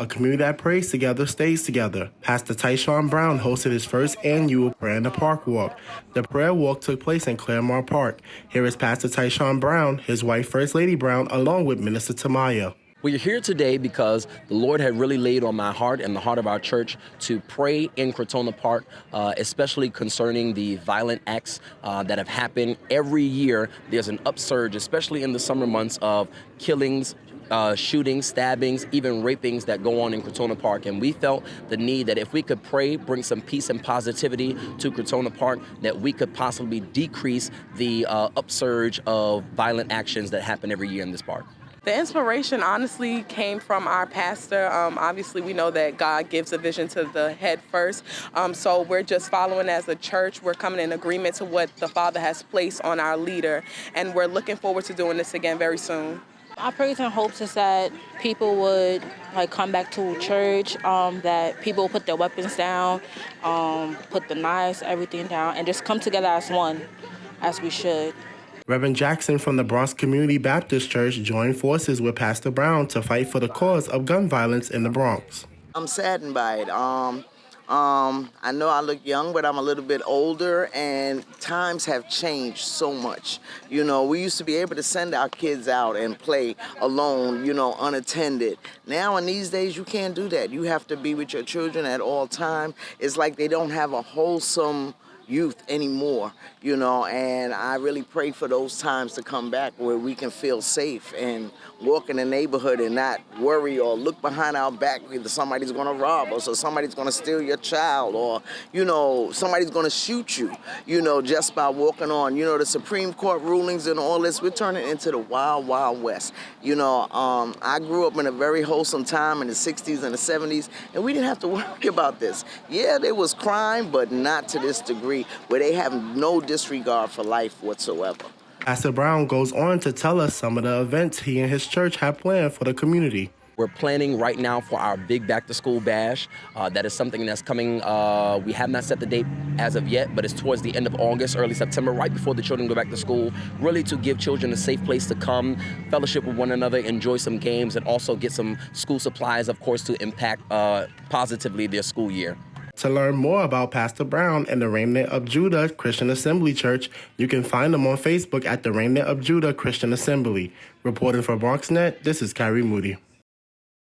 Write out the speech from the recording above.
A community that prays together stays together. Pastor Tyshaun Brown hosted his first annual Prayer in the Park walk. The prayer walk took place in Claremont Park. Here is Pastor Tyshaun Brown, his wife First Lady Brown, along with Minister Tamya. We're here today because the Lord had really laid on my heart and the heart of our church to pray in Crotona Park, especially concerning the violent acts that have happened every year. There's an upsurge, especially in the summer months, of killings, shootings, stabbings, even rapings that go on in Crotona Park. And we felt the need that if we could pray, bring some peace and positivity to Crotona Park, that we could possibly decrease the upsurge of violent actions that happen every year in this park. The inspiration honestly came from our pastor. Obviously, we know that God gives a vision to the head first. So we're just following as a church. We're coming in agreement to what the Father has placed on our leader. And we're looking forward to doing this again very soon. Our praise and hopes is that people would come back to church, that people put their weapons down, put the knives, everything down, and just come together as one, as we should. Reverend Jackson from the Bronx Community Baptist Church joined forces with Pastor Brown to fight for the cause of gun violence in the Bronx. I'm saddened by it. I know I look young, but I'm a little bit older, and times have changed so much. You know, we used to be able to send our kids out and play alone, unattended. Now, in these days, you can't do that. You have to be with your children at all times. It's like they don't have a wholesome youth anymore, and I really pray for those times to come back where we can feel safe and walk in the neighborhood and not worry or look behind our back either somebody's going to rob us or somebody's going to steal your child or, somebody's going to shoot you, just by walking on. The Supreme Court rulings and all this, we're turning into the wild, wild west. I grew up in a very wholesome time in the 60s and the 70s, and we didn't have to worry about this. Yeah, there was crime, but not to this degree, where they have no disregard for life whatsoever. Pastor Brown goes on to tell us some of the events he and his church have planned for the community. We're planning right now for our big back-to-school bash. That is something that's coming. We have not set the date as of yet, but it's towards the end of August, early September, right before the children go back to school, really to give children a safe place to come, fellowship with one another, enjoy some games, and also get some school supplies, of course, to impact positively their school year. To learn more about Pastor Brown and the Remnant of Judah Christian Assembly Church, you can find them on Facebook at the Remnant of Judah Christian Assembly. Reporting for BronxNet, this is Kairi Moody.